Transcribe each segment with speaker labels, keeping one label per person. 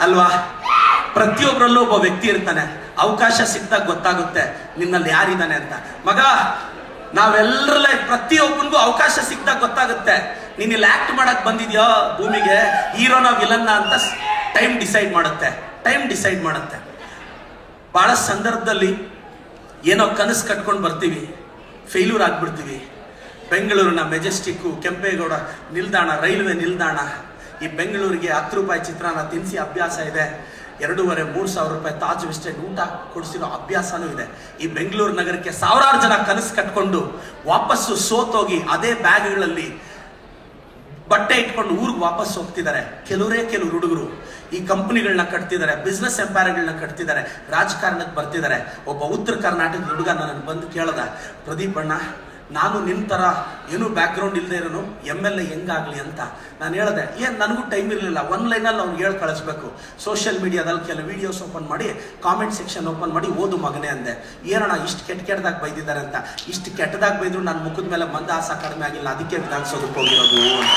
Speaker 1: ಅಲ್ವಾ? ಪ್ರತಿಯೊಬ್ಬರಲ್ಲೂ ಒಬ್ಬ ವ್ಯಕ್ತಿ ಇರ್ತಾನೆ, ಅವಕಾಶ ಸಿಕ್ತಾಗ ಗೊತ್ತಾಗುತ್ತೆ ನಿನ್ನಲ್ಲಿ ಯಾರಿದ್ದಾನೆ ಅಂತ. ಮಗ, ನಾವೆಲ್ಲರಲ್ಲ ಪ್ರತಿಯೊಬ್ಬನಿಗೂ ಅವಕಾಶ ಸಿಕ್ತಾಗ ಗೊತ್ತಾಗುತ್ತೆ ನೀನ್ ಇಲ್ಲಿ ಆಕ್ಟ್ ಮಾಡಕ್ ಬಂದಿದ್ಯೋ ಭೂಮಿಗೆ, ಹೀರೋನ ವಿಲನ್ನ ಅಂತ ಟೈಮ್ ಡಿಸೈಡ್ ಮಾಡುತ್ತೆ. ಬಹಳ ಸಂದರ್ಭದಲ್ಲಿ ಏನೋ ಕನಸು ಕಟ್ಕೊಂಡು ಬರ್ತೀವಿ, ಫೇಲ್ಯೂರ್ ಆಗ್ಬಿಡ್ತೀವಿ. ಬೆಂಗಳೂರಿನ ಮೆಜೆಸ್ಟಿಕ್ಕು, ಕೆಂಪೇಗೌಡ ನಿಲ್ದಾಣ, ರೈಲ್ವೆ ನಿಲ್ದಾಣ, ಈ ಬೆಂಗಳೂರಿಗೆ 10 ರೂಪಾಯಿ ಚಿತ್ರಾನ್ನ ತಿನ್ನಿಸಿ ಅಭ್ಯಾಸ ಇದೆ. 2,500-3 ಸಾವಿರ ರೂಪಾಯಿ ತಾಜ್ ವೆಸ್ಟೆಡ್ ಊಟ ಕೊಡಿಸಿರೋ ಅಭ್ಯಾಸನೂ ಇದೆ. ಈ ಬೆಂಗಳೂರು ನಗರಕ್ಕೆ ಸಾವಿರಾರು ಜನ ಕನಸು ಕಟ್ಕೊಂಡು ವಾಪಸ್ಸು ಸೋತೋಗಿ ಅದೇ ಬ್ಯಾಗ್ಗಳಲ್ಲಿ ಬಟ್ಟೆ ಇಟ್ಕೊಂಡು ಊರಿಗೆ ವಾಪಸ್ ಹೋಗ್ತಿದ್ದಾರೆ. ಕೆಲವು ಹುಡುಗರು ಈ ಕಂಪನಿಗಳನ್ನ ಕಟ್ತಿದ್ದಾರೆ, ಬಿಸ್ನೆಸ್ ಎಂಪೈರ್ಗಳನ್ನ ಕಟ್ತಿದ್ದಾರೆ, ರಾಜಕಾರಣಕ್ಕೆ ಬರ್ತಿದ್ದಾರೆ. ಒಬ್ಬ ಉತ್ತರ ಕರ್ನಾಟಕದ ಹುಡುಗ ನನ್ನ ಬಂದು ಕೇಳ್ದ, ಪ್ರದೀಪ್ ಅಣ್ಣ, ನಾನು ನಿನ್ನ ಥರ ಏನೂ ಬ್ಯಾಕ್ಗ್ರೌಂಡ್ ಇಲ್ಲದೆ ಇರೋನು MLA ಹೆಂಗಾಗ್ಲಿ ಅಂತ. ನಾನು ಹೇಳಿದೆ, ನನಗೂ ಟೈಮ್ ಇರಲಿಲ್ಲ, 1 ಲೈನಲ್ಲಿ ಅವ್ನಿಗೆ ಹೇಳಿ ಕಳಿಸ್ಬೇಕು. ಸೋಷಿಯಲ್ ಮೀಡಿಯಾದಲ್ಲಿ ಕೆಲವು ವೀಡಿಯೋಸ್ ಓಪನ್ ಮಾಡಿ, ಕಾಮೆಂಟ್ ಸೆಕ್ಷನ್ ಓಪನ್ ಮಾಡಿ, ಓದು ಮಗನೇ ಅಂದೆ. ಏನಣ್ಣ ಇಷ್ಟು ಕೆಟ್ಟದಾಗ ಬೈದಿದ್ದಾರೆ ಅಂತ. ಇಷ್ಟು ಕೆಟ್ಟದಾಗ ಬೈದ್ರು ನನ್ನ ಮುಖದ ಮೇಲೆ ಮಂದಹಾಸ ಕಡಿಮೆ ಆಗಿಲ್ಲ, ಅದಕ್ಕೆ ವಿಧಾನಸೌಧಕ್ಕೆ ಹೋಗಿರೋದು ಅಂತ.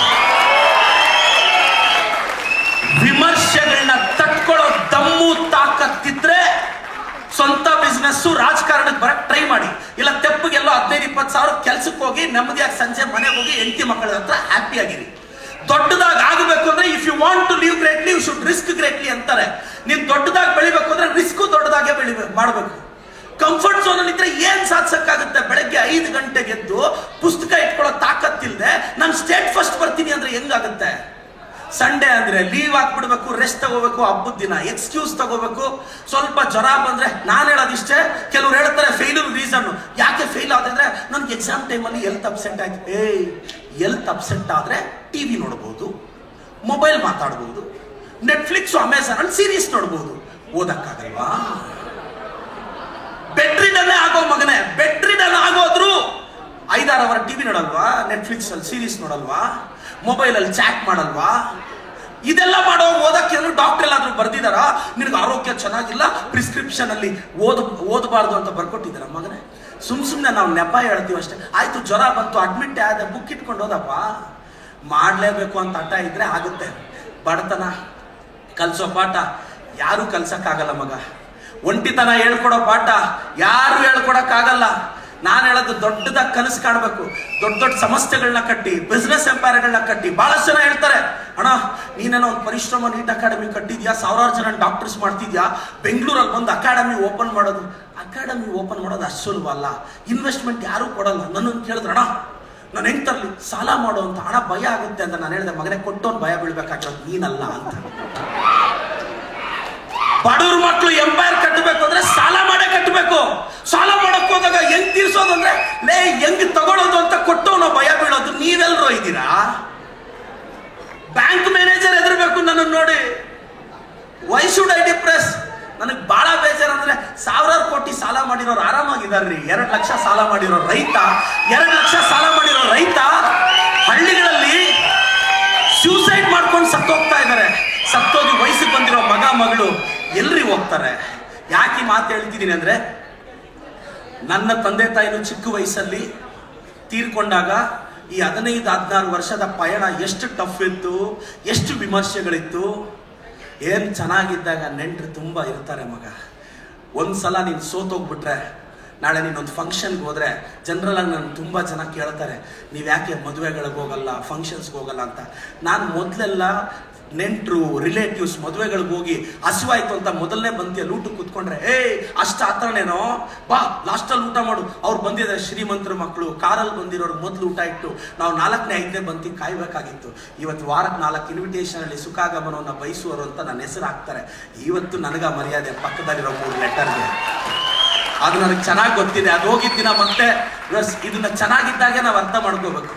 Speaker 1: ವಿಮರ್ಶೆಗಳನ್ನ ತಟ್ಕೊಳ್ಳೋ ದಮ್ಮು ತಾಕತ್ತಿದ್ರೆ ಸ್ವಂತ ಬಿಸ್ನೆಸ್ ರಾಜಕಾರಣಕ್ಕೆ ಬರಕ್ ಟ್ರೈ ಮಾಡಿ. ಇಲ್ಲ ತೆಪ್ಪಗೆಲ್ಲೋ 15-20 ಸಾವಿರ ಕೆಲ್ಸಕ್ಕೆ ಹೋಗಿ ನೆಮ್ಮದಿಯಾಗಿ ಸಂಜೆ ಮನೆಗೆ ಹೋಗಿ ಹೆಂಡತಿ ಮಕ್ಕಳ ಹತ್ರ ಹ್ಯಾಪಿ ಆಗಿರಿ. ದೊಡ್ಡದಾಗಿ ಆಗಬೇಕು ಅಂದ್ರೆ if you want to live greatly you should risk greatly ಅಂತಾರೆ. ನೀನ್ ದೊಡ್ಡದಾಗಿ ಬೆಳಿಬೇಕು ಅಂದ್ರೆ ರಿಸ್ಕ್ ದೊಡ್ಡದಾಗೆ ಮಾಡಬೇಕು. ಕಂಫರ್ಟ್ ಝೋನ್ ಅಲ್ಲಿ ಇದ್ರೆ ಏನ್ ಸಾಧಿಸಕ್ಕಾಗುತ್ತೆ? ಬೆಳಗ್ಗೆ 5 ಗಂಟೆಗೆ ಎದ್ದು ಪುಸ್ತಕ ಇಟ್ಕೊಳ್ಳೋ ತಾಕತ್ತಿಲ್ದೆ ನಾನು ಸ್ಟೇಟ್ ಫಸ್ಟ್ ಬರ್ತೀನಿ ಅಂದ್ರೆ ಹೆಂಗಾಗುತ್ತೆ? ಸಂಡೇ ಅಂದ್ರೆ ಲೀವ್ ಹಾಕ್ಬಿಡ್ಬೇಕು, ರೆಸ್ಟ್ ತಗೋಬೇಕು, ಹಬ್ಬದ ದಿನ ಎಕ್ಸ್ಕ್ಯೂಸ್ ತಗೋಬೇಕು. ಸ್ವಲ್ಪ ಜ್ವರ ಬಂದ್ರೆ ನಾನು ಹೇಳೋದಿಷ್ಟೇ, ಕೆಲವ್ರು ಹೇಳ್ತಾರೆ ಫೇಲ್ಯೂರ್ ರೀಸನ್. ಯಾಕೆ ಫೇಲ್ ಆದ್ರೆ ನನ್ಗೆ ಎಕ್ಸಾಮ್ ಟೈಮಲ್ಲಿ ಹೆಲ್ತ್ ಅಪ್ಸೆಟ್ ಆಯ್ತು. ಹೆಲ್ತ್ ಅಪ್ಸೆಟ್ ಆದ್ರೆ ಟಿವಿ ನೋಡ್ಬೋದು, ಮೊಬೈಲ್ ಮಾತಾಡ್ಬೋದು, ನೆಟ್ಫ್ಲಿಕ್ಸ್ ಅಮೆಝಾನ್ ಅಲ್ಲಿ ಸೀರೀಸ್ ನೋಡ್ಬೋದು. ಓದಕ್ಕಾಗಲ್ವಾ? ಬೆಡ್ ರಿಡನ್ ಆಗೋ ಮಗನೇ, ಬೆಡ್ ರಿಡನ್ ಆಗೋದ್ರು 5-6 ಅವರ್ ಟಿವಿ ನೋಡಲ್ವಾ? ನೆಟ್ಫ್ಲಿಕ್ಸ್ ಅಲ್ಲಿ ಸೀರೀಸ್ ನೋಡಲ್ವಾ? ಮೊಬೈಲ್ ಅಲ್ಲಿ ಚಾಟ್ ಮಾಡಲ್ವಾ? ಇದೆಲ್ಲ ಮಾಡೋ ಓದಕ್ಕೆ ಡಾಕ್ಟರ್ ಎಲ್ಲಾದ್ರೂ ಬರ್ದಿದಾರ? ನಿನಗೆ ಆರೋಗ್ಯ ಚೆನ್ನಾಗಿಲ್ಲ, ಪ್ರಿಸ್ಕ್ರಿಪ್ಷನ್ ಅಲ್ಲಿ ಓದಬಾರ್ದು ಅಂತ ಬರ್ಕೊಟ್ಟಿದ್ದಾರ ಮಗನೇ? ಸುಮ್ನೆ ನಾವು ನೆಪ ಹೇಳ್ತೀವಿ ಅಷ್ಟೇ. ಆಯ್ತು, ಜ್ವರ ಬಂತು, ಅಡ್ಮಿಟ್ ಆದ, ಬುಕ್ ಇಟ್ಕೊಂಡು ಹೋದಪ್ಪ. ಮಾಡ್ಲೇಬೇಕು ಅಂತ ಹಠ ಇದ್ರೆ ಆಗುತ್ತೆ. ಬಡತನ ಕಲ್ಸೋ ಪಾಠ ಯಾರು ಕಲ್ಸಕ್ಕಾಗಲ್ಲ ಮಗ. ಒಂಟಿತನ ಹೇಳ್ಕೊಡೋ ಪಾಠ ಯಾರು ಹೇಳ್ಕೊಡಕ್ಕಾಗಲ್ಲ. ನಾನು ಹೇಳೋದು ದೊಡ್ಡದಾಗಿ ಕನಸು ಕಾಣಬೇಕು, ದೊಡ್ಡ ಸಂಸ್ಥೆಗಳನ್ನ ಕಟ್ಟಿ, ಬಿಸ್ನೆಸ್ ಎಂಪೈರ್ಗಳನ್ನ ಕಟ್ಟಿ. ಬಹಳಷ್ಟು ಜನ ಹೇಳ್ತಾರೆ, ಅಣ್ಣ ನೀನೇನೋ ಒಂದು ಪರಿಶ್ರಮ ನೀಟ್ ಅಕಾಡೆಮಿ ಕಟ್ಟಿದ್ಯಾ, ಸಾವಿರಾರು ಜನ ಡಾಕ್ಟರ್ಸ್ ಮಾಡ್ತಿದ್ಯಾ, ಬೆಂಗಳೂರಲ್ಲಿ ಬಂದು ಅಕಾಡೆಮಿ ಓಪನ್ ಮಾಡೋದು ಅಷ್ಟು ಸುಲಭ ಅಲ್ಲ. ಇನ್ವೆಸ್ಟ್ಮೆಂಟ್ ಯಾರು ಕೊಡಲ್ಲ. ನನ್ನನ್ನು ಕೇಳಿದ್ರೆ, ಅಣ್ಣ ನಾನು ಹೆಂಗ್ ತರಲಿ, ಸಾಲ ಮಾಡೋ ಅಂತ. ಹಣ ಭಯ ಆಗುತ್ತೆ ಅಂತ ನಾನು ಹೇಳಿದೆ, ಮಗನೇ ಕೊಟ್ಟೋನ್ ಭಯ ಬೀಳ್ಬೇಕಾಗಿರೋದು ನೀನಲ್ಲ ಅಂತ. ಬಡವ್ರ ಮಕ್ಕಳು ಎಂಪೈರ್ ಕಟ್ಟಬೇಕು ಅಂದ್ರೆ ಸಾಲ ಮಾಡೇ ಕಟ್ಟಬೇಕು. ಸಾಲ ಮಾಡಕ್ ಹೋದಾಗ ಹೆಂಗ್ ತೀರ್ಸೋದು ಅಂದ್ರೆ ಹೆಂಗ್ ತಗೊಳ್ಳೋದು ಅಂತ ಕೊಟ್ಟವನು ಭಯ ಬೀಳೋದು. ನೀವೆಲ್ಲರೂ ಇದ್ದೀರಾ? ಬ್ಯಾಂಕ್ ಮ್ಯಾನೇಜರ್ ಹೆದರ್ಬೇಕು ನನ್ನ ನೋಡಿ. Why should I depress? ನನಗೆ ಬಹಳ ಬೇಜಾರಂದ್ರೆ 1000 ಕೋಟಿ ಸಾಲ ಮಾಡಿರೋರು ಆರಾಮಾಗಿದಾರ್ರಿ. 2 ಲಕ್ಷ ಸಾಲ ಮಾಡಿರೋ ರೈತ, 2 ಲಕ್ಷ ಸಾಲ ಮಾಡಿರೋ ರೈತ ಹಳ್ಳಿಗಳಲ್ಲಿ ಸೂಸೈಡ್ ಮಾಡ್ಕೊಂಡು ಸತ್ತೋಗ್ತಾ ಇದ್ದಾರೆ. ಸತ್ತೋಗಿ ವಯಸ್ಸಿಗೆ ಬಂದಿರೋ ಮಗ ಮಗಳು ಎಲ್ರಿಗೆ ಹೋಗ್ತಾರೆ? ಯಾಕೆ ಈ ಮಾತು ಹೇಳ್ತಿದ್ದೀನಿ ಅಂದ್ರೆ, ನನ್ನ ತಂದೆ ತಾಯಿನೂ ಚಿಕ್ಕ ವಯಸ್ಸಲ್ಲಿ ತೀರ್ಕೊಂಡಾಗ ಈ 15-16 ವರ್ಷದ ಪಯಣ ಎಷ್ಟು ಟಫ್ ಇತ್ತು, ಎಷ್ಟು ವಿಮರ್ಶೆಗಳಿತ್ತು. ಏನ್ ಚೆನ್ನಾಗಿದ್ದಾಗ ನೆಂಟರು ತುಂಬಾ ಇರ್ತಾರೆ ಮಗ. ಒಂದ್ಸಲ ನೀನು ಸೋತೋಗ್ಬಿಟ್ರೆ, ನಾಳೆ ನೀನೊಂದು ಫಂಕ್ಷನ್ಗೆ ಹೋದ್ರೆ ಜನರಲ್ ಆಗಿ ನಾನು ತುಂಬ ಜನ ಕೇಳ್ತಾರೆ, ನೀವು ಯಾಕೆ ಮದುವೆಗಳಿಗೆ ಹೋಗಲ್ಲ, ಫಂಕ್ಷನ್ಸ್ಗೆ ಹೋಗಲ್ಲ ಅಂತ. ನಾನು ಮೊದಲೆಲ್ಲ ನೆಂಟರು ರಿಲೇಟಿವ್ಸ್ ಮದುವೆಗಳಿಗೆ ಹೋಗಿ ಹಸಿವಾಯ್ತು ಅಂತ ಮೊದಲನೇ ಬಂತಿಯಲ್ಲಿ ಊಟಕ್ಕೆ ಕೂತ್ಕೊಂಡ್ರೆ, ಅಷ್ಟು ಆತರನೇನೋ, ಬಾ ಲಾಸ್ಟಲ್ಲಿ ಊಟ ಮಾಡು. ಅವ್ರು ಬಂದಿದ್ದಾರೆ ಶ್ರೀಮಂತರ ಮಕ್ಕಳು, ಕಾರಲ್ಲಿ ಬಂದಿರೋರು ಮೊದಲು ಊಟ ಇಟ್ಟು ನಾವು 4ನೇ 5ನೇ ಬಂತಿ ಕಾಯ್ಬೇಕಾಗಿತ್ತು. ಇವತ್ತು ವಾರಕ್ಕೆ 4 ಇನ್ವಿಟೇಷನ್ ಅಲ್ಲಿ ಸುಖಾಗಮನವನ್ನು ಬಯಸುವರು ಅಂತ ನನ್ನ ಹೆಸರು ಹಾಕ್ತಾರೆ. ಇವತ್ತು ನನಗ ಮರ್ಯಾದೆ ಪಕ್ಕದಲ್ಲಿರೋ 3 ಲೆಟರ್ಗೆ. ಅದು ನನಗೆ ಚೆನ್ನಾಗಿ ಗೊತ್ತಿದೆ. ಅದು ಹೋಗಿದ್ದ ದಿನ ಮತ್ತೆ ಇದನ್ನ ಚೆನ್ನಾಗಿದ್ದಾಗೆ ನಾವು ಅರ್ಥ ಮಾಡ್ಕೋಬೇಕು.